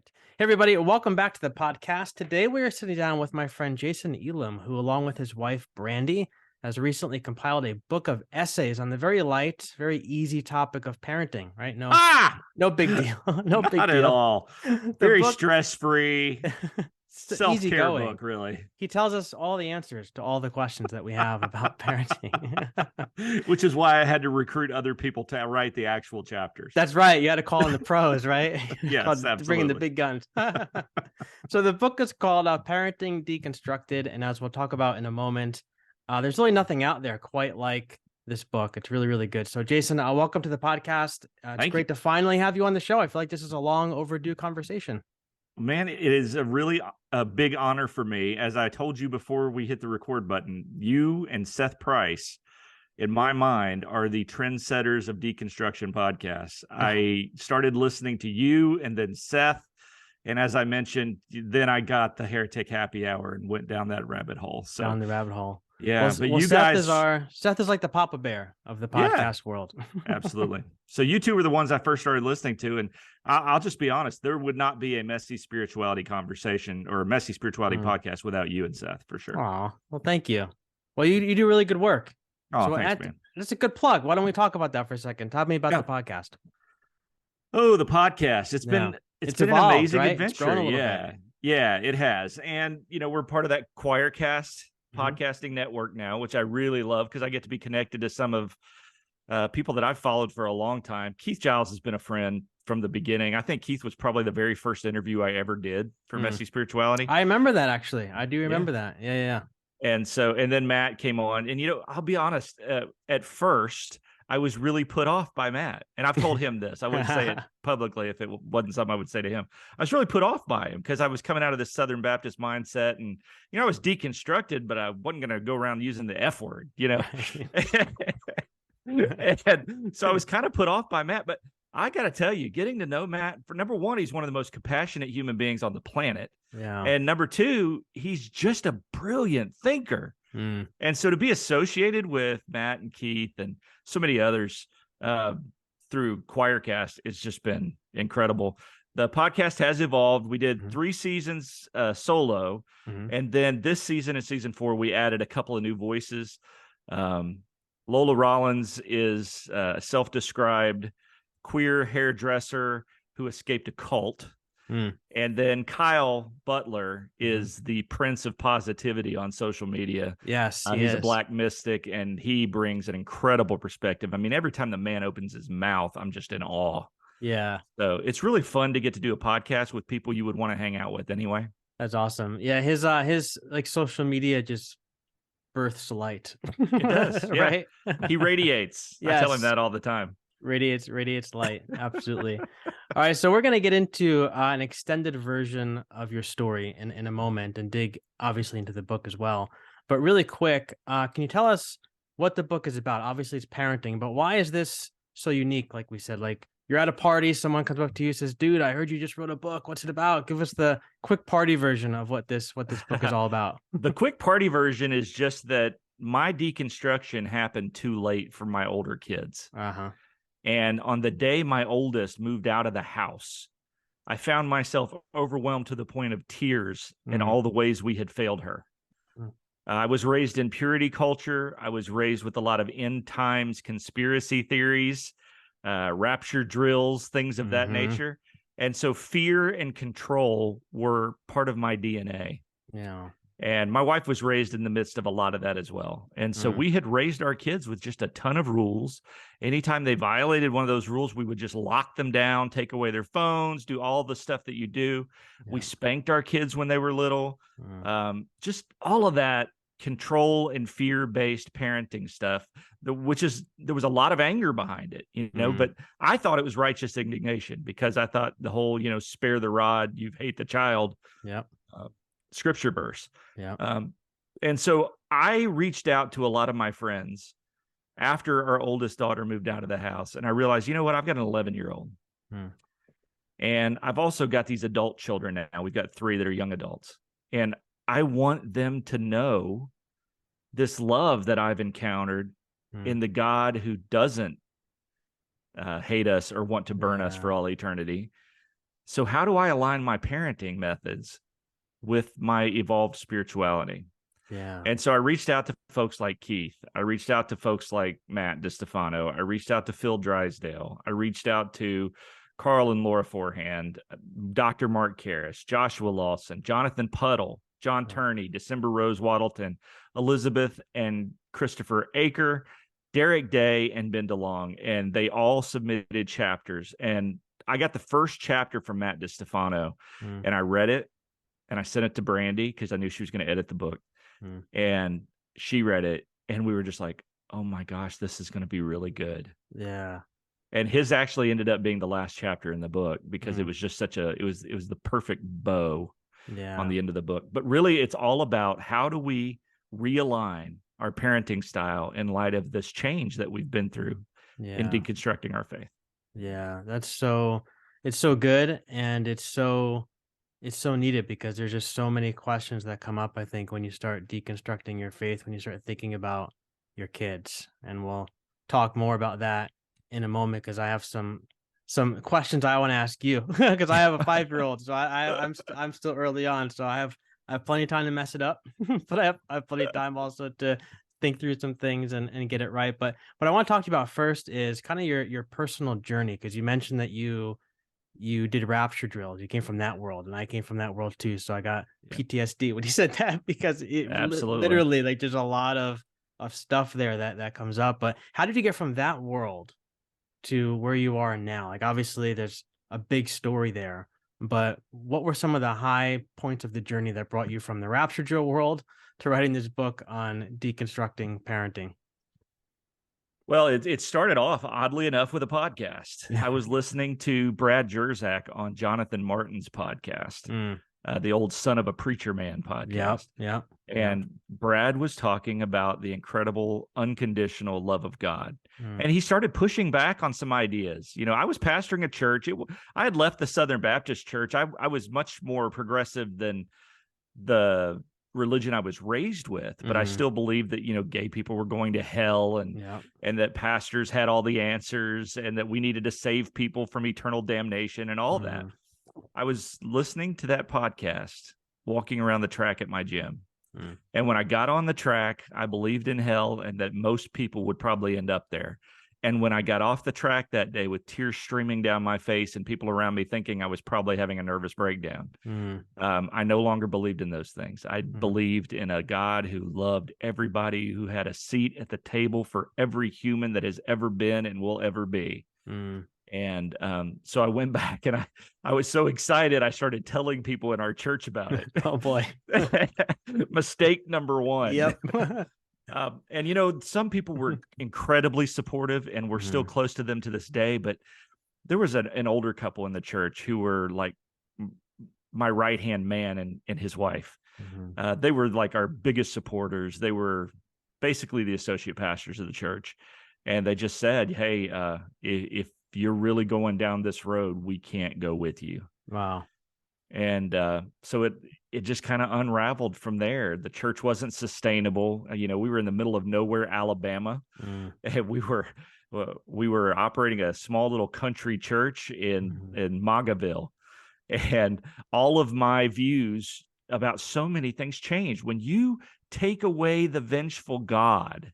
Hey, everybody, welcome back to the podcast. Today, we are sitting down with my friend Jason Elam, who, along with his wife Brandi, has recently compiled a book of essays on the very light, very easy topic of parenting, right? No big deal. No big Not at deal. all. The Very book, stress-free, it's self-care easygoing. book, really. He tells us all the answers to all the questions that we have about parenting. Which is why I had to recruit other people to write the actual chapters. That's right. You had to call in the pros, right? Yes, To bring in the absolutely. big guns. So the book is called Parenting Deconstructed. And as we'll talk about in a moment, there's really nothing out there quite like this book. It's really, really good. So Jason, welcome to the podcast. It's Thank you. great to finally have you on the show. I feel like this is a long overdue conversation. Man, it is a big honor for me. As I told you before we hit the record button, you and Seth Price, in my mind, are the trendsetters of deconstruction podcasts. I started listening to you and then Seth. And as I mentioned, then I got the Heretic Happy Hour and went down that rabbit hole. So Down the rabbit hole. yeah, but you Seth guys, Seth is like the Papa Bear of the yeah, podcast world. absolutely. So you two were the ones I first started listening to, and I'll just be honest, there would not be a messy spirituality conversation or a messy spirituality podcast without you and Seth, for sure. Aw, well, thank you. Well, you do really good work. Oh, So thanks, man. that's a good plug. Why don't we talk about that for a second? Tell me about the podcast. Oh, the podcast. It's been it's been evolved, an amazing right? adventure. Yeah, it has. And we're part of that Choircast podcasting network now, which I really love because I get to be connected to some of people that I've followed for a long time. Keith Giles has been a friend from the beginning. I think Keith was probably the very first interview I ever did for Messy Spirituality. I remember that, actually. I do remember that. Yeah. And then Matt came on, and I'll be honest, at first I was really put off by Matt, and I've told him this. I wouldn't say it publicly if it wasn't something I would say to him. I was really put off by him because I was coming out of this Southern Baptist mindset, and I was deconstructed, but I wasn't going to go around using the F word, And so I was kind of put off by Matt, but I got to tell you, getting to know Matt, for number one, he's one of the most compassionate human beings on the planet. Yeah. And number two, he's just a brilliant thinker. And so to be associated with Matt and Keith and so many others through Choircast, it's just been incredible. The podcast has evolved. We did 3 seasons solo. And then this season, in season 4, we added a couple of new voices. Lola Rollins is a self-described queer hairdresser who escaped a cult. And then Kyle Butler is the prince of positivity on social media. Yes, he's a Black mystic, and he brings an incredible perspective. I mean, every time the man opens his mouth, I'm just in awe. Yeah. So it's really fun to get to do a podcast with people you would want to hang out with anyway. That's awesome. Yeah, his like social media just births light. It does, yeah. Right? He radiates. Yes. I tell him that all the time. Radiates light. Absolutely. All right, so we're going to get into an extended version of your story in a moment and dig obviously into the book as well. But really quick, can you tell us what the book is about? Obviously it's parenting, but why is this so unique? Like we said, like you're at a party, someone comes up to you and says, dude, I heard you just wrote a book. What's it about? Give us the quick party version of what this book is all about. The quick party version is just that my deconstruction happened too late for my older kids. And on the day my oldest moved out of the house, I found myself overwhelmed to the point of tears in all the ways we had failed her. I was raised in purity culture. I was raised with a lot of end times conspiracy theories, rapture drills, things of that nature. And so fear and control were part of my DNA. Yeah. And my wife was raised in the midst of a lot of that as well. And so we had raised our kids with just a ton of rules. Anytime they violated one of those rules, we would just lock them down, take away their phones, do all the stuff that you do. Yeah. We spanked our kids when they were little. Just all of that control and fear-based parenting stuff, there was a lot of anger behind it, but I thought it was righteous indignation because I thought the whole, spare the rod, you hate the child. Yep. Scripture verse. Yeah. And so I reached out to a lot of my friends after our oldest daughter moved out of the house. And I realized, you know what? I've got an 11-year-old. And I've also got these adult children now. We've got 3 that are young adults. And I want them to know this love that I've encountered in the God who doesn't hate us or want to burn us for all eternity. So how do I align my parenting methods with my evolved spirituality? Yeah. And so I reached out to folks like Keith. I reached out to folks like Matt DiStefano. I reached out to Phil Drysdale. I reached out to Carl and Laura Forehand, Dr. Mark Karras, Joshua Lawson, Jonathan Puddle, John Turney, December Rose Waddleton, Elizabeth and Christopher Aker, Derek Day, and Ben DeLong. And they all submitted chapters. And I got the first chapter from Matt DiStefano, and I read it, and I sent it to Brandi because I knew she was going to edit the book. And she read it, and we were just like, oh my gosh, this is going to be really good. Yeah. And his actually ended up being the last chapter in the book because it was just it was the perfect bow on the end of the book. But really, it's all about how do we realign our parenting style in light of this change that we've been through in deconstructing our faith. Yeah, it's so good, and it's so needed, because there's just so many questions that come up, I think, when you start deconstructing your faith, when you start thinking about your kids. And we'll talk more about that in a moment, because I have some questions I want to ask you, because I have a 5-year-old, so I'm still early on, so I have plenty of time to mess it up, but I have plenty of time also to think through some things and get it right. But what I want to talk to you about first is kind of your personal journey, because you mentioned that you did rapture drills. You came from that world, and I came from that world too. So I got PTSD when you said that, because it literally, like, there's a lot of stuff there that comes up. But how did you get from that world to where you are now? Like, obviously there's a big story there, but what were some of the high points of the journey that brought you from the rapture drill world to writing this book on deconstructing parenting? Well, it started off, oddly enough, with a podcast. I was listening to Brad Jerzak on Jonathan Martin's podcast, the old Son of a Preacher Man podcast. And Brad was talking about the incredible unconditional love of God. And he started pushing back on some ideas. You know, I was pastoring a church. I had left the Southern Baptist Church. I was much more progressive than the religion I was raised with, but I still believed that, you know, gay people were going to hell, and that pastors had all the answers, and that we needed to save people from eternal damnation and all that. I was listening to that podcast, walking around the track at my gym. And when I got on the track, I believed in hell and that most people would probably end up there. And when I got off the track that day with tears streaming down my face and people around me thinking I was probably having a nervous breakdown, I no longer believed in those things. I believed in a God who loved everybody, who had a seat at the table for every human that has ever been and will ever be. And so I went back, and I was so excited, I started telling people in our church about it. Oh boy. Mistake number one. Yep. And, you know, some people were incredibly supportive, and we're still close to them to this day. But there was an older couple in the church who were like my right-hand man and his wife. They were like our biggest supporters. They were basically the associate pastors of the church. And they just said, hey, if you're really going down this road, we can't go with you. Wow. And so it just kind of unraveled from there. The church wasn't sustainable. You know, we were in the middle of nowhere, Alabama. And we were operating a small little country church in Magaville. And all of my views about so many things changed. When you take away the vengeful God,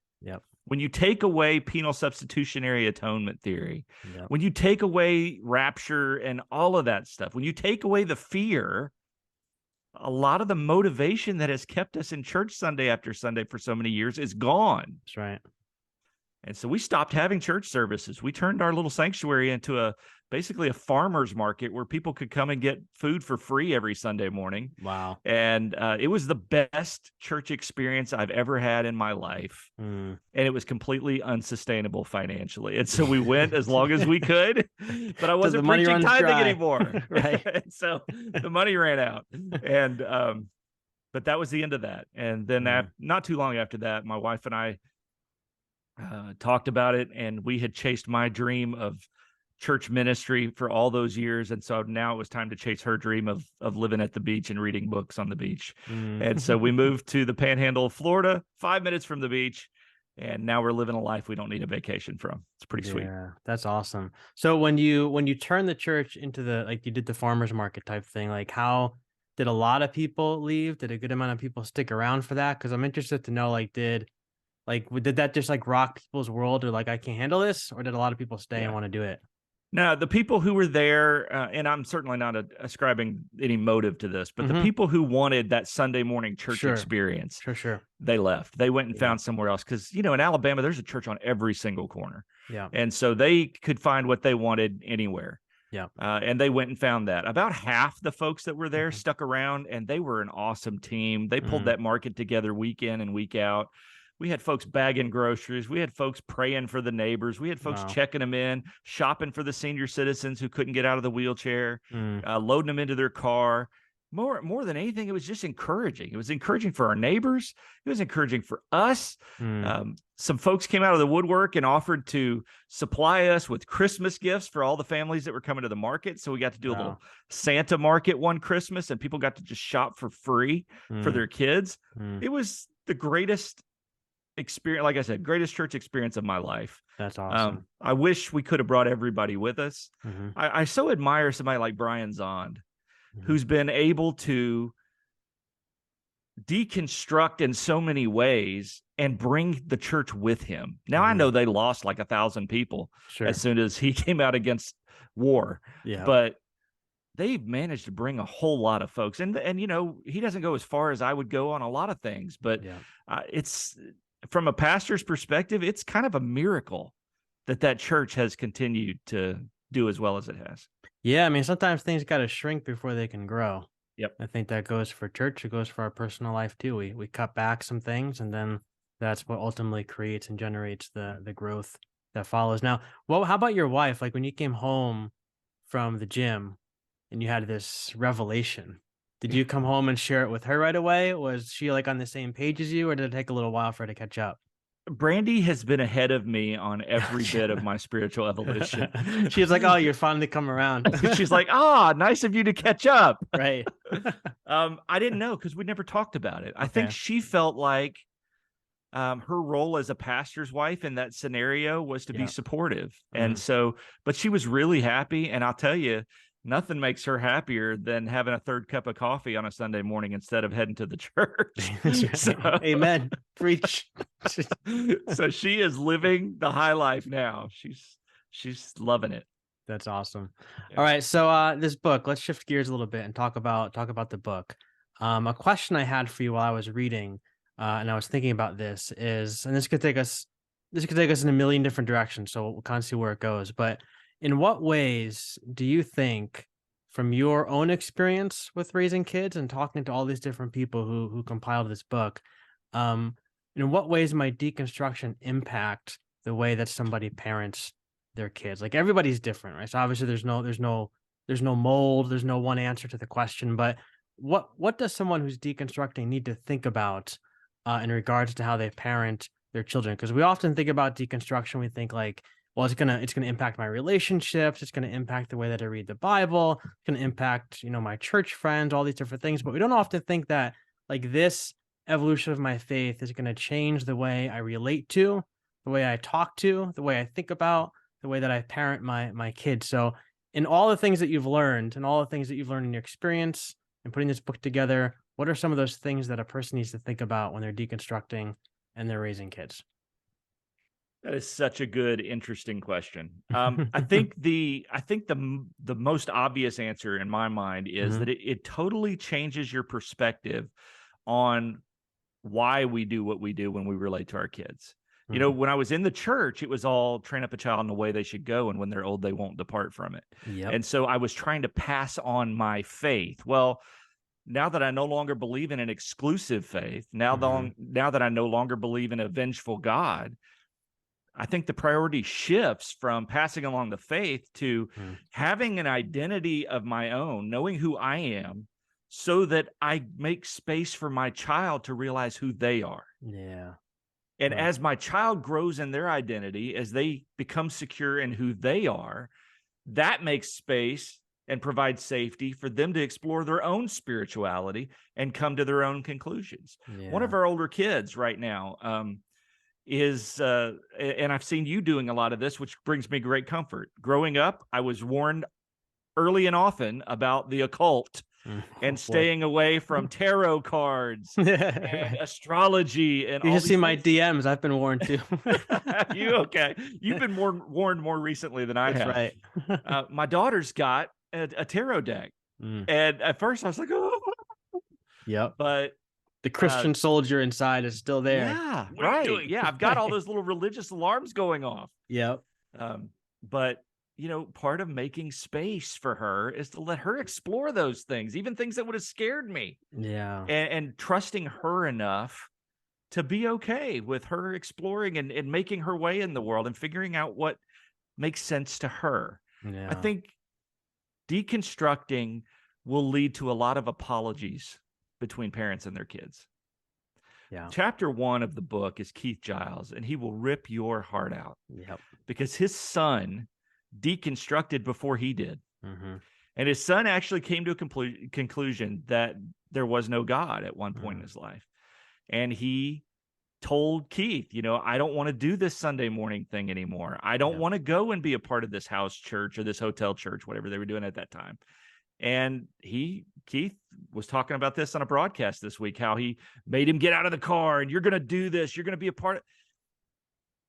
when you take away penal substitutionary atonement theory, when you take away rapture and all of that stuff, when you take away the fear, a lot of the motivation that has kept us in church Sunday after Sunday for so many years is gone. That's right. And so we stopped having church services. We turned our little sanctuary into basically a farmer's market where people could come and get food for free every Sunday morning. Wow. And it was the best church experience I've ever had in my life. And it was completely unsustainable financially. And so we went as long as we could, but I wasn't preaching tithing anymore. Right. And so the money ran out. And but that was the end of that. And then not too long after that, my wife and I talked about it, and we had chased my dream of church ministry for all those years. And so now it was time to chase her dream of living at the beach and reading books on the beach. And so we moved to the Panhandle of Florida, 5 minutes from the beach. And now we're living a life we don't need a vacation from. It's pretty sweet. Yeah, that's awesome. So when you turn the church into the, like you did the farmers market type thing, like how did a lot of people leave? Did a good amount of people stick around for that? Because I'm interested to know, like, did that just like rock people's world, or like I can't handle this, or did a lot of people stay and Yeah. want to do it? Now, the people who were there, and I'm certainly not ascribing any motive to this, but the Mm-hmm. people who wanted that Sunday morning church Sure, experience, sure. they left. They went and Yeah, found somewhere else because, in Alabama, there's a church on every single corner. yeah, And so they could find what they wanted anywhere. yeah. And they went and found that. About half the folks that were there Mhm. stuck around, and they were an awesome team. They pulled Mm, that market together week in and week out. We had folks bagging groceries. We had folks praying for the neighbors. We had folks wow. checking them in, shopping for the senior citizens who couldn't get out of the wheelchair, Mm, loading them into their car. More than anything, it was just encouraging. It was encouraging for our neighbors. It was encouraging for us. mm, Some folks came out of the woodwork and offered to supply us with Christmas gifts for all the families that were coming to the market. So we got to do a wow. little Santa market one Christmas, and people got to just shop for free for Mm, their kids. mm, It was the greatest experience, like I said, greatest church experience of my life. that's awesome. I wish we could have brought everybody with us. Hmm. I so admire somebody like Brian Zond, Hmm. who's been able to deconstruct in so many ways and bring the church with him. Now, I Hmm. know they lost like 1,000 people Sure. as soon as he came out against war, Yeah. but they've managed to bring a whole lot of folks. And he doesn't go as far as I would go on a lot of things, but Yeah. it's, from a pastor's perspective, it's kind of a miracle that church has continued to do as well as it has. Yeah. I mean, sometimes things got to shrink before they can grow. Yep. I think that goes for church. It goes for our personal life too. We cut back some things, and then that's what ultimately creates and generates the growth that follows. Now, how about your wife? Like when you came home from the gym and you had this revelation, did you come home and share it with her right away? Was she like on the same page as you, or did it take a little while for her to catch up? Brandi has been ahead of me on every bit of my spiritual evolution. She was like, "Oh, you're finally come around." She's like, nice of you to catch up. Right. I didn't know because we never talked about it. I think Okay. she felt like her role as a pastor's wife in that scenario was to be Yeah. supportive. And Mm. so, but she was really happy. And I'll tell you, nothing makes her happier than having a third cup of coffee on a Sunday morning instead of heading to the church. So, Amen. Preach. so she is living the high life now. She's loving it. That's awesome. Yeah. All right, so this book, let's shift gears a little bit and talk about the book. A question I had for you while I was reading, and I was thinking about this is, and this could take us in a million different directions. So we'll kind of see where it goes. But in what ways do you think, from your own experience with raising kids and talking to all these different people who compiled this book, um, in what ways might deconstruction impact the way that somebody parents their kids? Like everybody's different, right? So obviously there's no mold, there's no one answer to the question, but what does someone who's deconstructing need to think about in regards to how they parent their children? Because we often think about deconstruction, we think like, well, it's gonna impact my relationships, it's gonna impact the way that I read the Bible, it's gonna impact, my church friends, all these different things. But we don't often think that like this evolution of my faith is gonna change the way I relate to, the way I talk to, the way I think about, the way that I parent my kids. So in all the things that you've learned and all the things that you've learned in your experience and putting this book together, what are some of those things that a person needs to think about when they're deconstructing and they're raising kids? That is such a good, interesting question. I think the most obvious answer in my mind is Mhm. that it totally changes your perspective on why we do what we do when we relate to our kids. Mhm. When I was in the church, it was all train up a child in the way they should go, and when they're old, they won't depart from it. Yep. And so I was trying to pass on my faith. Well, now that I no longer believe in an exclusive faith, Mhm. now that I no longer believe in a vengeful God, I think the priority shifts from passing along the faith to Mhm. having an identity of my own, knowing who I am, so that I make space for my child to realize who they are. Yeah. And Right. as my child grows in their identity, as they become secure in who they are, that makes space and provides safety for them to explore their own spirituality and come to their own conclusions. One Yeah. of our older kids right now, is, and I've seen you doing a lot of this, which brings me great comfort. Growing up, I was warned early and often about the occult and staying away from tarot cards and Right. astrology and You all should see these my things. DMs. I've been warned too. You okay? You've been warned more recently than I That's have. right. My daughter's got a tarot deck, and at first I was like, oh, Yep. but The Christian soldier inside is still there. yeah, What are you right, doing? yeah, I've got all those little religious alarms going off. Yep. But part of making space for her is to let her explore those things, even things that would have scared me. Yeah. And trusting her enough to be okay with her exploring and making her way in the world and figuring out what makes sense to her. Yeah. I think deconstructing will lead to a lot of apologies between parents and their kids. Yeah. Chapter 1 of the book is Keith Giles, and he will rip your heart out. Yep. Because his son deconstructed before he did. Mm-hmm. And his son actually came to a conclusion that there was no God at one point in his life. And he told Keith, I don't want to do this Sunday morning thing anymore. I don't want to go and be a part of this house church or this hotel church, whatever they were doing at that time. And Keith was talking about this on a broadcast this week, how he made him get out of the car and you're going to do this. You're going to be a part of.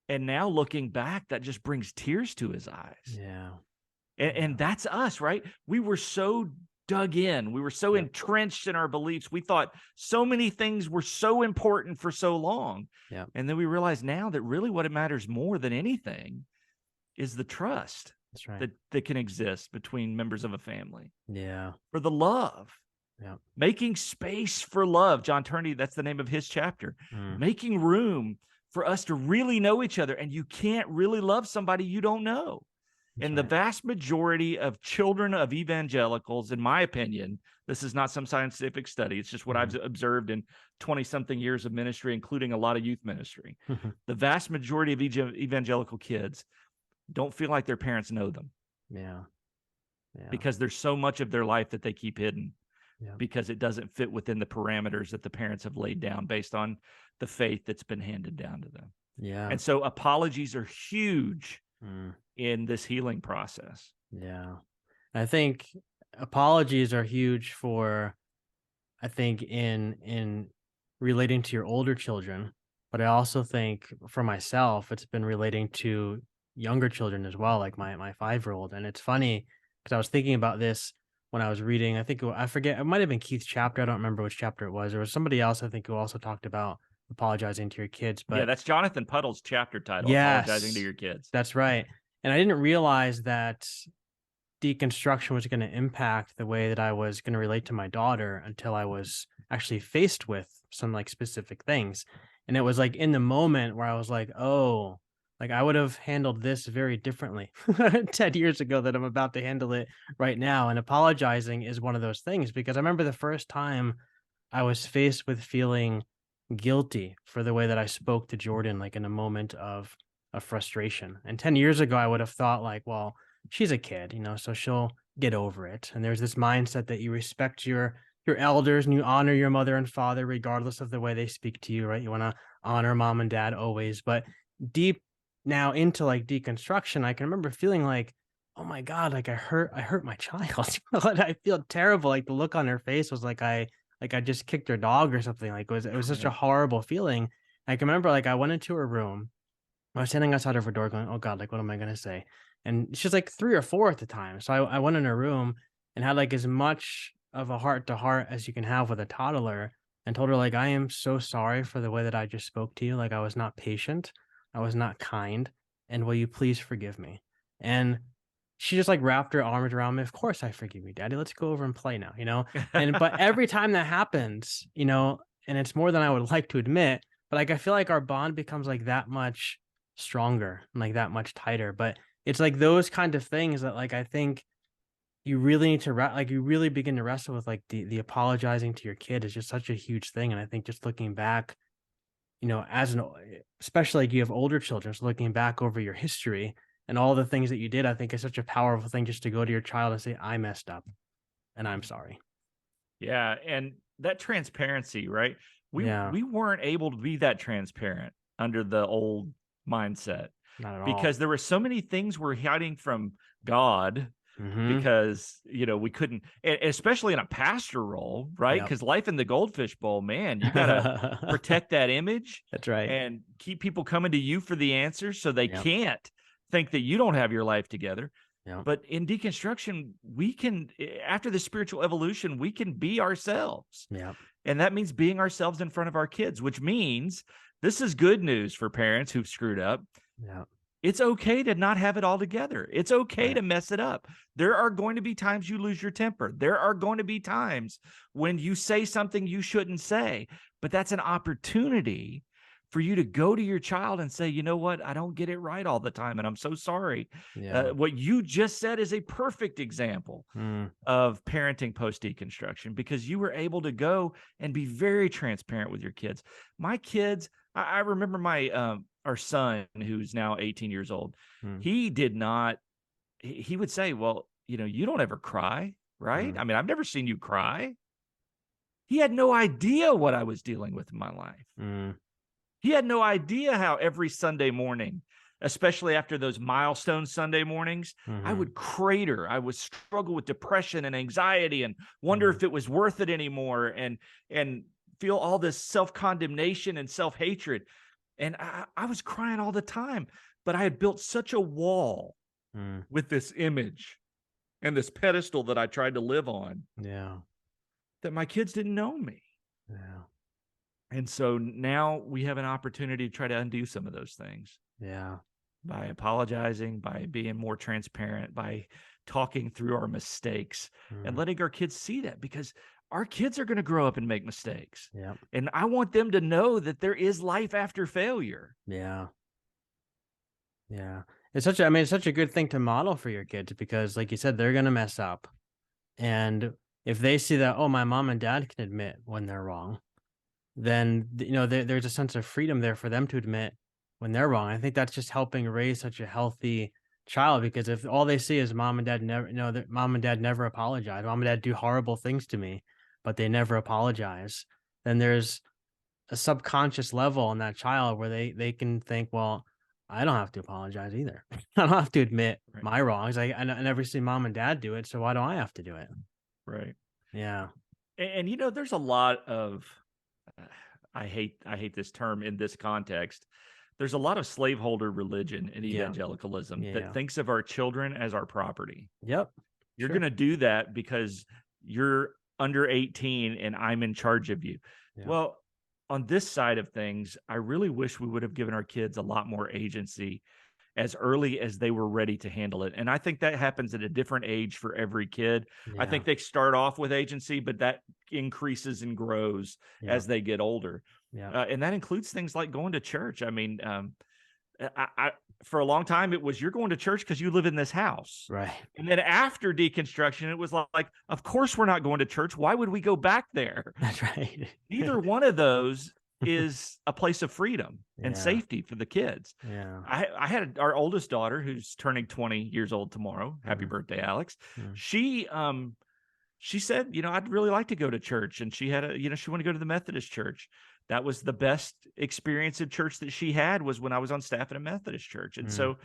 And now looking back, that just brings tears to his eyes. Yeah. And that's us, right? We were so dug in. We were so entrenched in our beliefs. We thought so many things were so important for so long. Yeah. And then we realize now that really what matters more than anything is the trust. That's right. That can exist between members of a family. Yeah. For the love. Yeah. Making space for love. John Turney, that's the name of his chapter. Making room for us to really know each other. And you can't really love somebody you don't know. And the vast majority of children of evangelicals, in my opinion, this is not some scientific study. It's just what I've observed in 20-something years of ministry, including a lot of youth ministry. The vast majority of evangelical kids don't feel like their parents know them. Yeah. Because there's so much of their life that they keep hidden. Yeah. Because it doesn't fit within the parameters that the parents have laid down based on the faith that's been handed down to them. Yeah. And so apologies are huge in this healing process. Yeah. I think apologies are huge for, I think, in relating to your older children, but I also think for myself, it's been relating to younger children as well, like my 5-year-old. And it's funny because I was thinking about this when I was reading, I forget, it might have been Keith's chapter. I don't remember which chapter it was. There was somebody else, I think, who also talked about apologizing to your kids. But yeah, that's Jonathan Puddle's chapter title, yes, Apologizing to Your Kids. That's right. And I didn't realize that deconstruction was going to impact the way that I was going to relate to my daughter until I was actually faced with some like specific things. And it was like in the moment where I was like, oh, like I would have handled this very differently 10 years ago that I'm about to handle it right now. And apologizing is one of those things, because I remember the first time I was faced with feeling guilty for the way that I spoke to Jordan, like in a moment of frustration. And 10 years ago, I would have thought like, well, she's a kid, so she'll get over it. And there's this mindset that you respect your elders and you honor your mother and father, regardless of the way they speak to you, right? You want to honor mom and dad always. But deep now into like deconstruction, I can remember feeling like, oh my God, like I hurt my child. I feel terrible. Like the look on her face was like I just kicked her dog or something. Like it was such a horrible feeling. I can remember like I went into her room. I was standing outside of her door going, oh God, like, what am I going to say? And she's like 3 or 4 at the time. So I went in her room and had like as much of a heart to heart as you can have with a toddler, and told her like, I am so sorry for the way that I just spoke to you. Like I was not patient. I was not kind. And will you please forgive me? And she just like wrapped her arms around me. Of course I forgive you, Daddy. Let's go over and play now, but every time that happens, and it's more than I would like to admit, but like, I feel like our bond becomes like that much stronger and like that much tighter. But it's like those kind of things that like I think you really need to you really begin to wrestle with, like the apologizing to your kid is just such a huge thing. And I think just looking back, especially like you have older children, so looking back over your history and all the things that you did, I think is such a powerful thing, just to go to your child and say, I messed up and I'm sorry. Yeah. And that transparency, right? We weren't able to be that transparent under the old mindset, Not at all. because there were so many things we're hiding from God, because, we couldn't, especially in a pastor role, right? Because life in the goldfish bowl, man, you got to protect that image. That's right. And keep people coming to you for the answers, so they can't think that you don't have your life together. But in deconstruction, we can, after the spiritual evolution, we can be ourselves. And that means being ourselves in front of our kids, which means this is good news for parents who've screwed up. It's okay to not have it all together. It's okay to mess it up. There are going to be times you lose your temper. There are going to be times when you say something you shouldn't say, but that's an opportunity for you to go to your child and say, you know what? I don't get it right all the time, and I'm so sorry. What you just said is a perfect example of parenting post-deconstruction, because you were able to go and be very transparent with your kids. My kids, I remember our son, who's now 18 years old, he would say, well, you don't ever cry, right? I mean, I've never seen you cry. He had no idea what I was dealing with in my life. He had no idea how every Sunday morning, especially after those milestone Sunday mornings, I would crater. I would struggle with depression and anxiety and wonder if it was worth it anymore, and feel all this self-condemnation and self-hatred. And I was crying all the time, but I had built such a wall with this image and this pedestal that I tried to live on that my kids didn't know me. And so now we have an opportunity to try to undo some of those things. By apologizing, by being more transparent, by talking through our mistakes and letting our kids see that, because our kids are going to grow up and make mistakes. And I want them to know that there is life after failure. It's such a good thing to model for your kids, because like you said, they're going to mess up. And if they see that, oh, my mom and dad can admit when they're wrong, then, there's a sense of freedom there for them to admit when they're wrong. I think that's just helping raise such a healthy child, because if all they see is mom and dad never apologize, mom and dad do horrible things to me, but they never apologize, then there's a subconscious level on that child where they can think, well, I don't have to apologize either. I don't have to admit my wrongs. I never see mom and dad do it, so why do I have to do it? Right. Yeah. And there's a lot of, I hate this term in this context. There's a lot of slaveholder religion in evangelicalism that thinks of our children as our property. You're going to do that because you're under 18 and I'm in charge of you. Well, on this side of things, I really wish we would have given our kids a lot more agency as early as they were ready to handle it. And I think that happens at a different age for every kid. I think they start off with agency, but that increases and grows as they get older. And that includes things like going to church. I mean, I for a long time, it was, you're going to church because you live in this house. Right. And then after deconstruction, it was like, of course we're not going to church. Why would we go back there? That's right. Neither one of those is a place of freedom and safety for the kids. I had our oldest daughter, who's turning 20 years old tomorrow. Happy birthday, Alex. She said, I'd really like to go to church. And she had she wanted to go to the Methodist church. That was the best experience in church that she had, was when I was on staff at a Methodist church. And so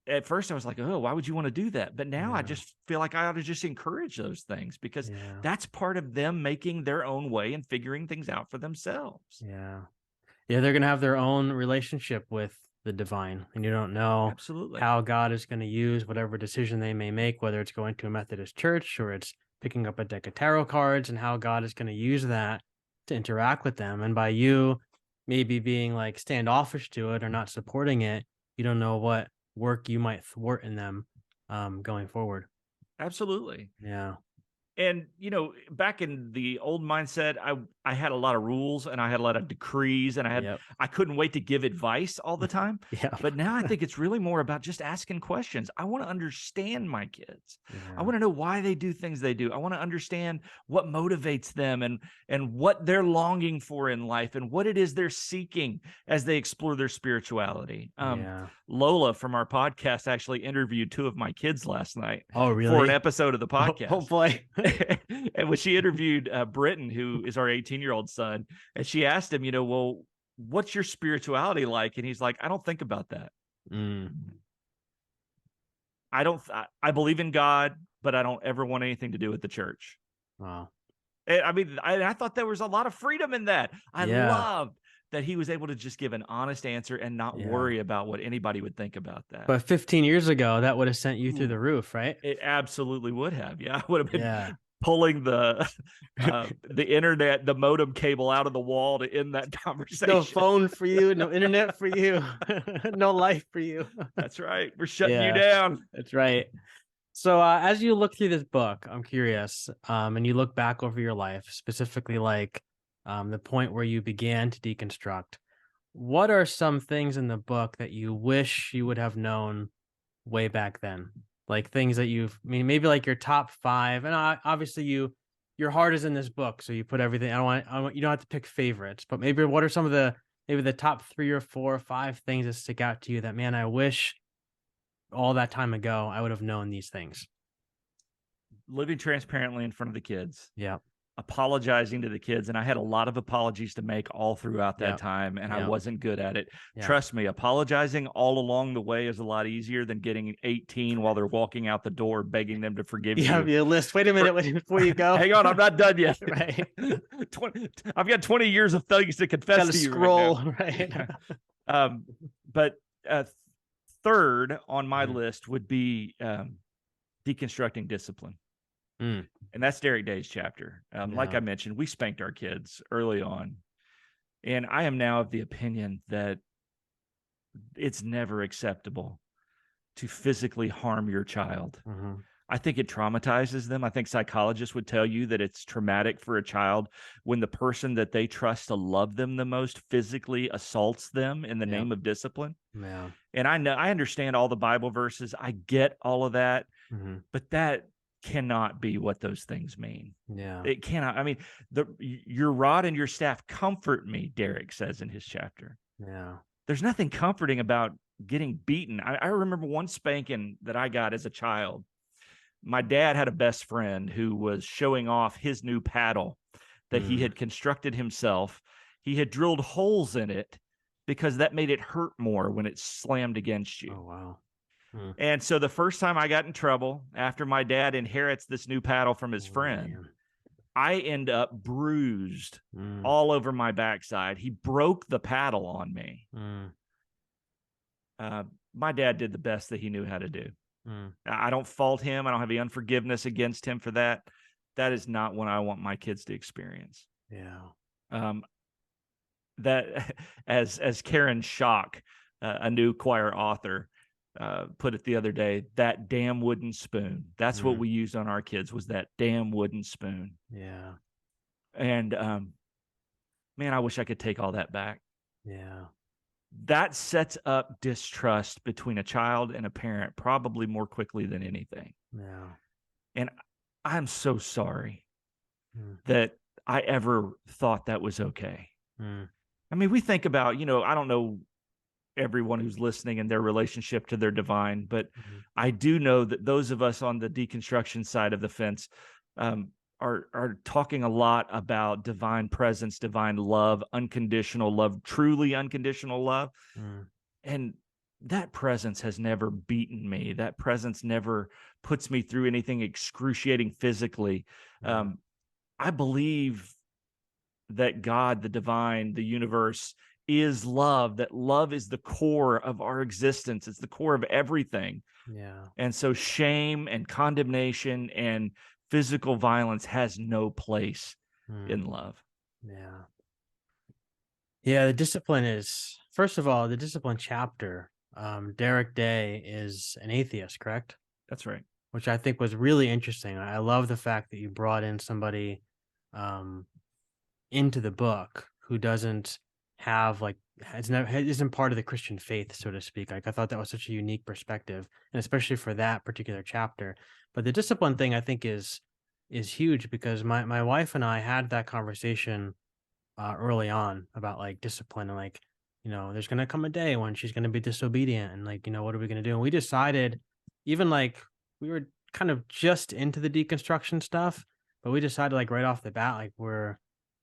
at first I was like, oh, why would you want to do that? But now I just feel like I ought to just encourage those things, because that's part of them making their own way and figuring things out for themselves. They're going to have their own relationship with the divine, and you don't know how God is going to use whatever decision they may make, whether it's going to a Methodist church or it's picking up a deck of tarot cards, and how God is going to use that to interact with them. And by you maybe being like standoffish to it or not supporting it, you don't know what work you might thwart in them going forward. Absolutely. Yeah. And, back in the old mindset, I had a lot of rules and I had a lot of decrees, and I couldn't wait to give advice all the time. But now I think it's really more about just asking questions. I want to understand my kids. I want to know why they do things they do. I want to understand what motivates them and what they're longing for in life and what it is they're seeking as they explore their spirituality. Lola from our podcast actually interviewed two of my kids last night. Oh, really? For an episode of the podcast. Oh boy. And when she interviewed Britton, who is our 18-year-old son, and she asked him, well, what's your spirituality like? And he's like, I don't think about that. Mm. I believe in God, but I don't ever want anything to do with the church. Wow. I mean, I thought there was a lot of freedom in that. I Yeah. loved that he was able to just give an honest answer and not Yeah. worry about what anybody would think about that. But 15 years ago, that would have sent you through the roof, right? It absolutely would have. Yeah, I would have been Yeah. pulling the internet, the modem cable out of the wall to end that conversation. No phone for you, no internet for you, no life for you. That's right. We're shutting you Yeah, down. that's right. So as you look through this book, I'm curious, and you look back over your life, specifically like the point where you began to deconstruct, what are some things in the book that you wish you would have known way back then? Like things that I mean, maybe like your top five, and obviously your heart is in this book, so you put everything. I don't want, you don't have to pick favorites, but maybe what are some of maybe the top 3 or 4 or 5 things that stick out to you that, man, I wish all that time ago I would have known these things. Living transparently in front of the kids. Yeah. Apologizing to the kids, and I had a lot of apologies to make all throughout that time, and I wasn't good at it. Trust me, apologizing all along the way is a lot easier than getting 18 while they're walking out the door begging them to forgive you. You have your list. Wait a minute before you go. Hang on, I'm not done yet. Right. I've got 20 years of things to confess to you. Scroll, right? But third on my list would be deconstructing discipline. And that's Derek Day's chapter. Like I mentioned, we spanked our kids early on. And I am now of the opinion that it's never acceptable to physically harm your child. I think it traumatizes them. I think psychologists would tell you that it's traumatic for a child when the person that they trust to love them the most physically assaults them in the name of discipline. Yeah. And I understand all the Bible verses. I get all of that, but that cannot be what those things mean. Yeah. It cannot. I mean, your rod and your staff comfort me, Derek says in his chapter. Yeah. There's nothing comforting about getting beaten. I remember one spanking that I got as a child. My dad had a best friend who was showing off his new paddle that he had constructed himself. He had drilled holes in it because that made it hurt more when it slammed against you. Oh, wow. And so the first time I got in trouble after my dad inherits this new paddle from his friend, I end up bruised all over my backside. He broke the paddle on me. My dad did the best that he knew how to do. I don't fault him. I don't have any unforgiveness against him for that. That is not what I want my kids to experience. Yeah. That as Karen Schock, a new choir author, put it the other day, that damn wooden spoon. That's what we used on our kids, was that damn wooden spoon. Yeah. And man, I wish I could take all that back. Yeah. That sets up distrust between a child and a parent probably more quickly than anything. Yeah. And I'm so sorry that I ever thought that was okay. I mean, we think about, I don't know everyone who's listening and their relationship to their divine, but I do know that those of us on the deconstruction side of the fence are talking a lot about divine presence, divine love, unconditional love, truly unconditional love. And that presence has never beaten me. That presence never puts me through anything excruciating physically. I believe that God, the divine, the universe is love, that love is the core of our existence. It's the core of everything. Yeah. And so shame and condemnation and physical violence has no place in love. Yeah. Yeah. The discipline is, first of all, the discipline chapter. Derek Day is an atheist, correct? That's right. Which I think was really interesting. I love the fact that you brought in somebody into the book who doesn't have isn't part of the Christian faith, so to speak. Like, I thought that was such a unique perspective, and especially for that particular chapter. But the discipline thing, I think, is huge, because my wife and I had that conversation early on about like discipline, and like, there's gonna come a day when she's gonna be disobedient, and like, what are we gonna do? And we decided, even like, we were kind of just into the deconstruction stuff, but we decided like right off the bat, like we're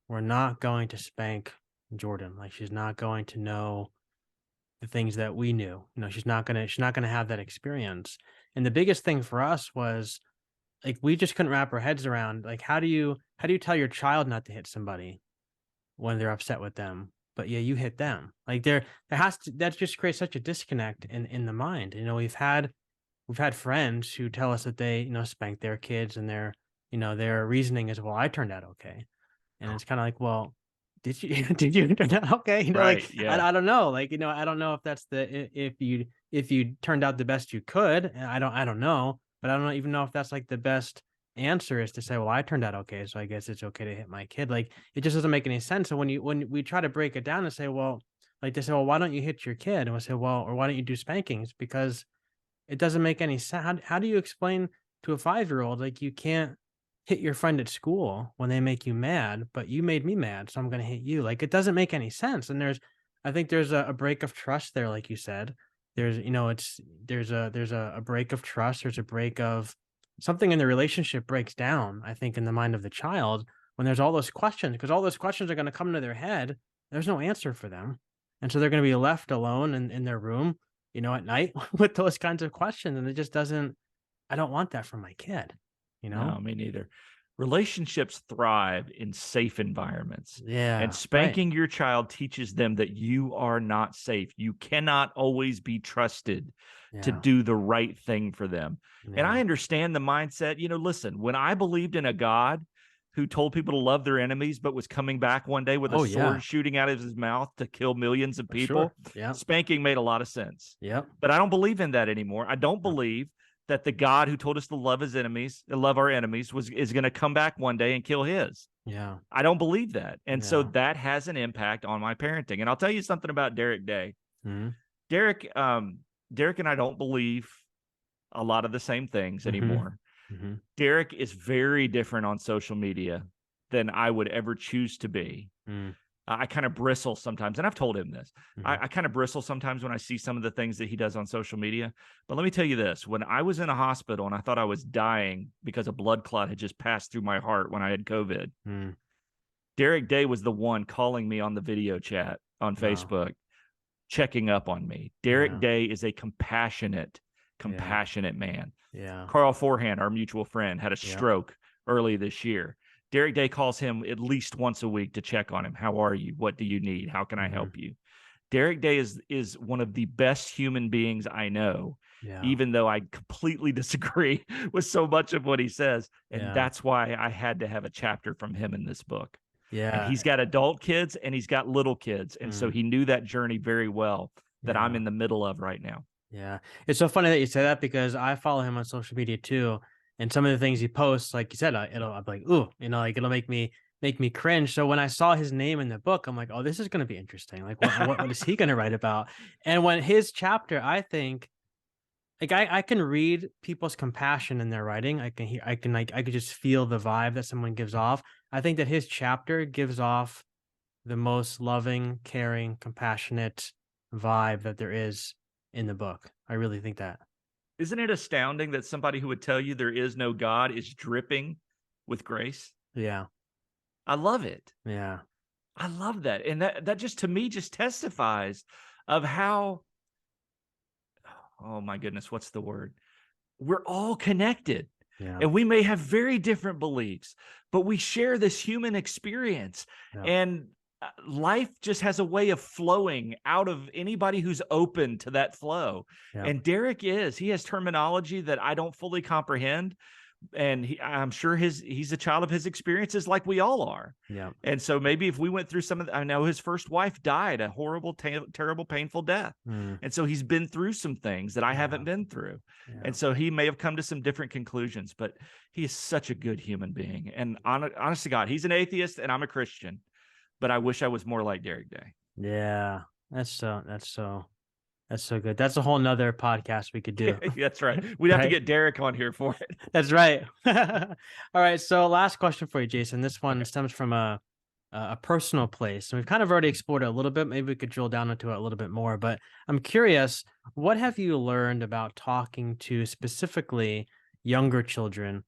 not going to spank Jordan. Like, she's not going to know the things that we knew. She's not gonna have that experience. And the biggest thing for us was, like, we just couldn't wrap our heads around, like, how do you tell your child not to hit somebody when they're upset with them, but yeah, you hit them? Like, there has to that just creates such a disconnect in the mind. We've had friends who tell us that they, spank their kids, and their reasoning is, well, I turned out okay. And it's kind of like, well, did you did you turn out okay? Like, Right. I, Yeah. I don't know. Like, I don't know if that's if you turned out the best you could. I don't know, but I don't even know if that's like the best answer, is to say, well, I turned out okay, so I guess it's okay to hit my kid. Like, it just doesn't make any sense. So when we try to break it down and say, well, like, they say, well, why don't you hit your kid? And we say, well, or why don't you do spankings? Because it doesn't make any sense. How do you explain to a 5-year-old, like, you can't hit your friend at school when they make you mad, but you made me mad, so I'm gonna hit you? Like, it doesn't make any sense. And I think there's a break of trust there, like you said. There's a break of trust. There's a break of something in the relationship breaks down, I think, in the mind of the child, when there's all those questions, because all those questions are gonna come into their head. There's no answer for them. And so they're gonna be left alone in their room, at night with those kinds of questions. And it just doesn't, I don't want that for my kid. No, me neither. Relationships thrive in safe environments, and Yeah, right. spanking your child teaches them that you are not safe. You cannot always be trusted to Yeah, do the right thing for them. And I yeah. understand the mindset. Listen, when I believed in a God who told people to love their enemies, but was coming back one day with a Oh, sword yeah, shooting out of his mouth to kill millions of for sure. people, Yeah, spanking made a lot of sense. yep. But I don't believe in that anymore. I don't No, believe that the God who told us to love his enemies, love our enemies, is going to come back one day and kill his. yeah, I don't believe that. And so yeah. that has an impact on my parenting. And I'll tell you something about Derek Day. Mhm, Derek, Derek and I don't believe a lot of the same things mhm, anymore. mhm, Derek is very different on social media than I would ever choose to be. mm, I kind of bristle sometimes, and I've told him this. mhm, I kind of bristle sometimes when I see some of the things that he does on social media. But let me tell you this: when I was in a hospital and I thought I was dying because a blood clot had just passed through my heart when I had COVID, mm. Derek Day was the one calling me on the video chat on Wow. Facebook, checking up on me. Derek Yeah, Day is a compassionate, yeah, compassionate man. yeah, Carl Forehand, our mutual friend, had a yep. stroke early this year. Derek Day calls him at least once a week to check on him. How are you? What do you need? How can I Mhm, help you? Derek Day is one of the best human beings I know, yeah, even though I completely disagree with so much of what he says. And yeah, that's why I had to have a chapter from him in this book. And yeah, he's got adult kids and he's got little kids. And so mm, he knew that journey very well that I'm yeah. in the middle of right now. Yeah. It's so funny that you say that, because I follow him on social media too. And some of the things he posts, like you said, I'll be like, ooh, like, it'll make me cringe. So when I saw his name in the book, I'm like, oh, this is going to be interesting. Like, what is he going to write about? And when his chapter, I think, like, I can read people's compassion in their writing. I could just feel the vibe that someone gives off. I think that his chapter gives off the most loving, caring, compassionate vibe that there is in the book. I really think that. Isn't it astounding that somebody who would tell you there is no God is dripping with grace? Yeah. I love it. Yeah. I love that. And that just to me just testifies of how, oh my goodness, what's the word? We're all connected. Yeah. And we may have very different beliefs, but we share this human experience. Yeah. And life just has a way of flowing out of anybody who's open to that flow. Yeah. And Derek he has terminology that I don't fully comprehend. And I'm sure he's a child of his experiences like we all are. Yeah. And so maybe if we went through I know his first wife died a horrible, terrible, painful death. Mm. And so he's been through some things that I haven't Yeah. been through. Yeah. And so he may have come to some different conclusions, but he is such a good human being. And honest to God, he's an atheist and I'm a Christian, but I wish I was more like Derek Day. Yeah. That's so good. That's a whole nother podcast we could do. That's right. We'd have to Right. get Derek on here for it. That's right. All right. So last question for you, Jason. This one Okay. stems from a personal place. And we've kind of already explored it a little bit. Maybe we could drill down into it a little bit more. But I'm curious, what have you learned about talking to specifically younger children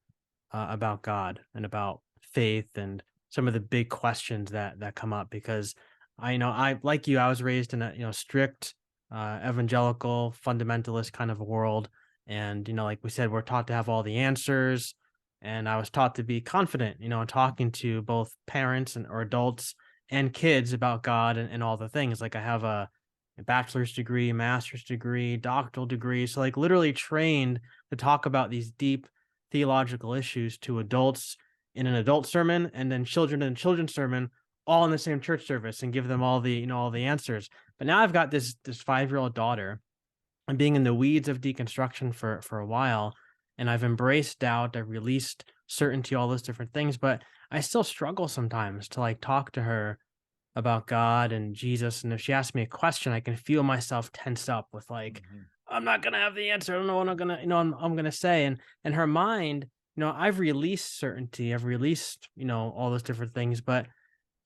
about God and about faith and some of the big questions that come up? Because I like you, I was raised in a, strict evangelical fundamentalist kind of a world. And, like we said, we're taught to have all the answers. And I was taught to be confident, in talking to both parents and or adults and kids about God and all the things. Like I have a bachelor's degree, a master's degree, doctoral degree. So like literally trained to talk about these deep theological issues to adults in an adult sermon, and then children in a children's sermon, all in the same church service, and give them all the, all the answers. But now I've got this 5-year-old daughter, and being in the weeds of deconstruction for a while, and I've embraced doubt, I've released certainty, all those different things, but I still struggle sometimes to like talk to her about God and Jesus. And if she asks me a question, I can feel myself tense up with like, Mhm. I'm not gonna have the answer. I don't know what I'm gonna, I'm gonna say. And her mind, I've released certainty, I've released, all those different things, but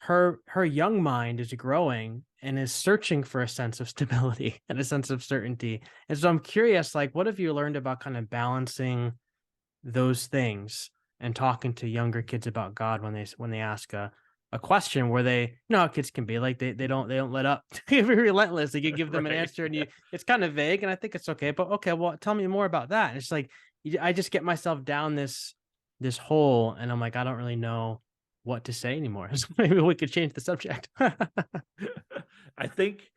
her young mind is growing and is searching for a sense of stability and a sense of certainty. And so I'm curious, like, what have you learned about kind of balancing those things and talking to younger kids about God when they ask a question where they, how kids can be like, they don't let up. They're relentless. Like you give them an Right. answer and it's kind of vague, and I think it's okay, but okay, well, tell me more about that. And it's like I just get myself down this hole, and I'm like, I don't really know what to say anymore. So maybe we could change the subject. I think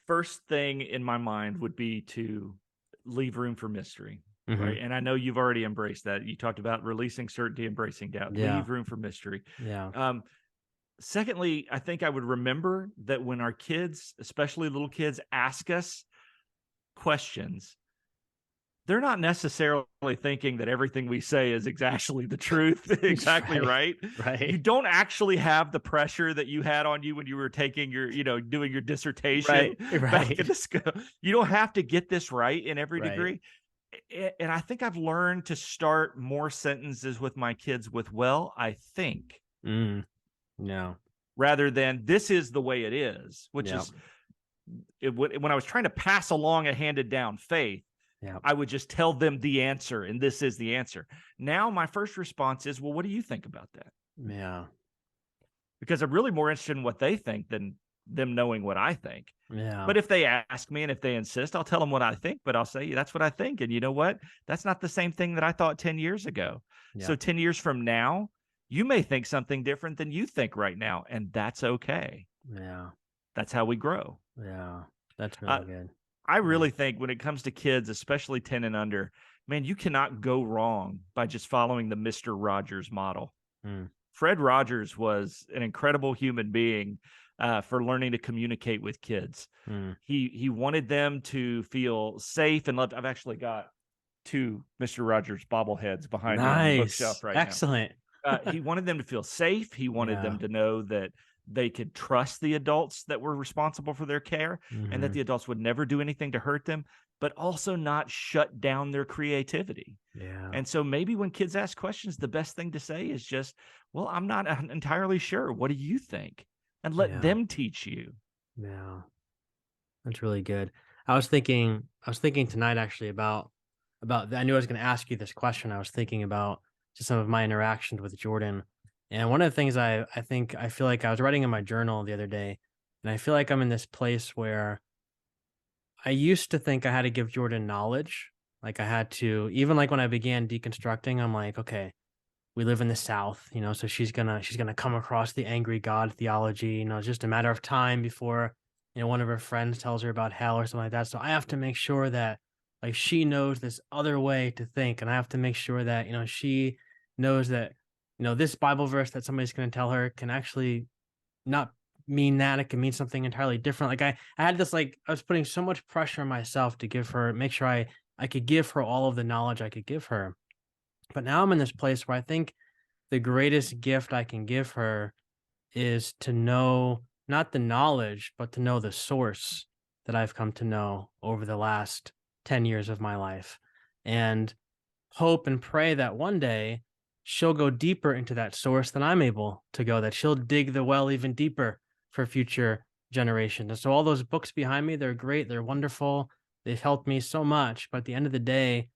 first thing in my mind would be to leave room for mystery, right? Hmm. And I know you've already embraced that. You talked about releasing certainty, embracing doubt. Yeah. Leave room for mystery. Yeah. Um, Secondly, I think I would remember that when our kids, especially little kids, ask us questions, they're not necessarily thinking that everything we say is exactly the truth, exactly Right. right. You Right. don't actually have the pressure that you had on you when you were taking your, doing your dissertation Right. back in Right. the school. You don't have to get this right in every Right. degree. And I think I've learned to start more sentences with my kids with, well, I think, Mm. No. rather than this is the way it is, which Yeah. is when I was trying to pass along a handed down faith, Yeah. I would just tell them the answer, and this is the answer. Now, my first response is, well, what do you think about that? Yeah. Because I'm really more interested in what they think than them knowing what I think. Yeah. But if they ask me and if they insist, I'll tell them what I think, but I'll say, that's what I think. And you know what? That's not the same thing that I thought 10 years ago. Yeah. So 10 years from now, you may think something different than you think right now. And that's okay. Yeah. That's how we grow. Yeah. That's really Uh, good. I Yeah. really think when it comes to kids, especially 10 and under, man, you cannot go wrong by just following the Mr. Rogers model. Mm. Fred Rogers was an incredible human being for learning to communicate with kids. Mm. He wanted them to feel safe and loved. I've actually got two Mr. Rogers bobbleheads behind me on the bookshelf Nice. right now. Excellent. He wanted them to feel safe. He wanted Yeah. them to know that they could trust the adults that were responsible for their care, and that Hmm. the adults would never do anything to hurt them, but also not shut down their creativity. Yeah. And so maybe when kids ask questions, the best thing to say is just, well, I'm not entirely sure. What do you think? And let Yeah. them teach you. Yeah. That's really good. I was thinking tonight actually about I knew I was going to ask you this question. I was thinking about just some of my interactions with Jordan. And one of the things I feel like I was writing in my journal the other day, and I feel like I'm in this place where I used to think I had to give Jordan knowledge. Like I had to, even like when I began deconstructing, I'm like, okay, we live in the South, so she's gonna come across the angry God theology. It's just a matter of time before, one of her friends tells her about hell or something like that. So I have to make sure that like she knows this other way to think. And I have to make sure that, she knows that, this Bible verse that somebody's gonna tell her can actually not mean that. It can mean something entirely different. Like I had this like I was putting so much pressure on myself to make sure I could give her all of the knowledge I could give her. But now I'm in this place where I think the greatest gift I can give her is to know not the knowledge, but to know the source that I've come to know over the last 10 years of my life. And hope and pray that one day she'll go deeper into that source than I'm able to go, that she'll dig the well even deeper for future generations. And so all those books behind me, they're great, they're wonderful. They've helped me so much. But at the end of the day,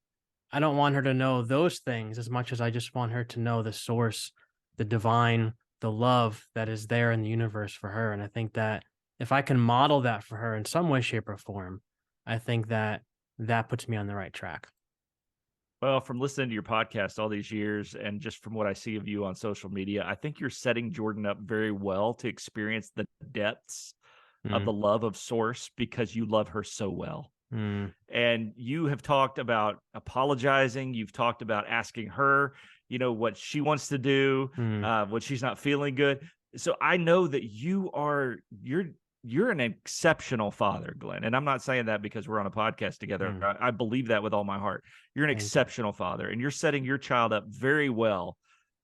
I don't want her to know those things as much as I just want her to know the source, the divine, the love that is there in the universe for her. And I think that if I can model that for her in some way, shape, or form, I think that that puts me on the right track. Well, from listening to your podcast all these years and just from what I see of you on social media, I think you're setting Jordan up very well to experience the depths of the love of Source because you love her so well. And you have talked about apologizing. You've talked about asking her, what she wants to do, when she's not feeling good. So I know that you're an exceptional father, Glenn. And I'm not saying that because we're on a podcast together. I believe that with all my heart. You're an exceptional father, and you're setting your child up very well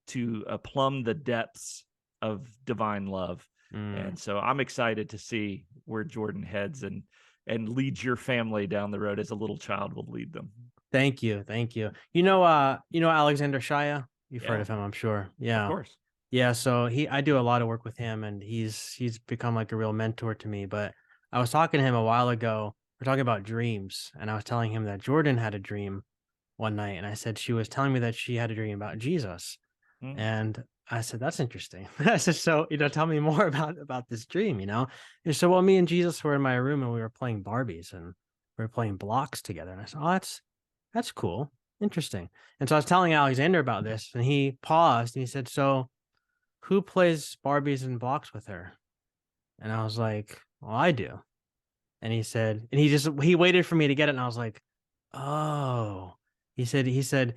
to plumb the depths of divine love. And so I'm excited to see where Jordan heads and leads your family down the road as a little child will lead them. Thank you. Thank you. You know Alexander Shaya? You've heard of him, I'm sure. Yeah. Of course. Yeah, so I do a lot of work with him, and he's become like a real mentor to me. But I was talking to him a while ago. We're talking about dreams, and I was telling him that Jordan had a dream one night, and I said she was telling me that she had a dream about Jesus. And I said, that's interesting. I said, so, tell me more about this dream, And so, well, me and Jesus were in my room and we were playing Barbies and we were playing blocks together. And I said, oh, that's cool. Interesting. And so I was telling Alexander about this, and he paused and he said, so who plays Barbies and blocks with her? And I was like, well, I do. And he said, and he waited for me to get it. And I was like, oh, he said,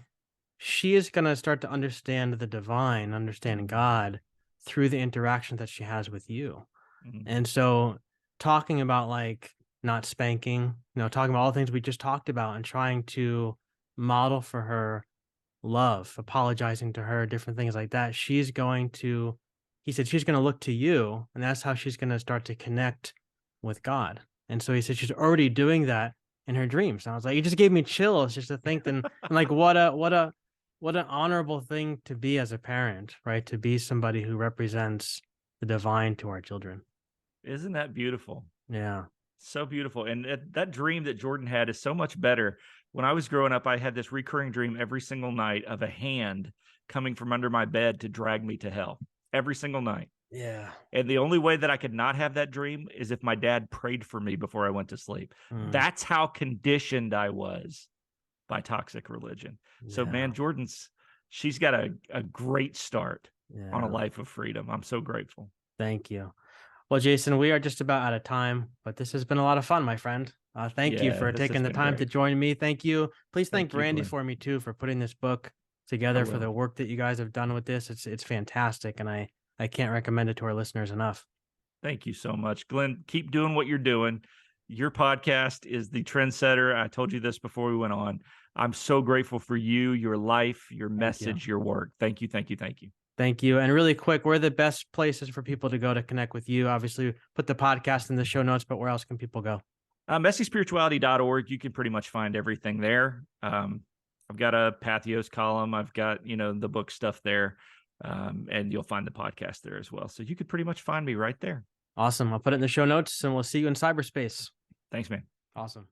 she is going to start to understand the divine, understand God through the interaction that she has with you. And so talking about like not spanking, talking about all the things we just talked about and trying to model for her love, apologizing to her, different things like that. He said, she's going to look to you, and that's how she's going to start to connect with God. And so he said, she's already doing that in her dreams. And I was like, it just gave me chills just to think and like, what an honorable thing to be as a parent, right? To be somebody who represents the divine to our children. Isn't that beautiful? Yeah. So beautiful. And that dream that Jordan had is so much better. When I was growing up, I had this recurring dream every single night of a hand coming from under my bed to drag me to hell every single night. Yeah. And the only way that I could not have that dream is if my dad prayed for me before I went to sleep. That's how conditioned I was by toxic religion. Yeah. So, man, she's got a great start on a life of freedom. I'm so grateful. Thank you. Well, Jason, we are just about out of time, but this has been a lot of fun, my friend. Thank you for taking the time to join me. Thank you. Please thank Brandi for me too, for putting this book together, for the work that you guys have done with this. It's fantastic. And I can't recommend it to our listeners enough. Thank you so much, Glenn. Keep doing what you're doing. Your podcast is the trendsetter. I told you this before we went on. I'm so grateful for you, your life, your message, your work. Thank you. Thank you. Thank you. Thank you. And really quick, where are the best places for people to go to connect with you? Obviously, put the podcast in the show notes, but where else can people go? Messyspirituality.org. You can pretty much find everything there. I've got a Pathos column. I've got, the book stuff there. And you'll find the podcast there as well. So you could pretty much find me right there. Awesome. I'll put it in the show notes, and we'll see you in cyberspace. Thanks, man. Awesome.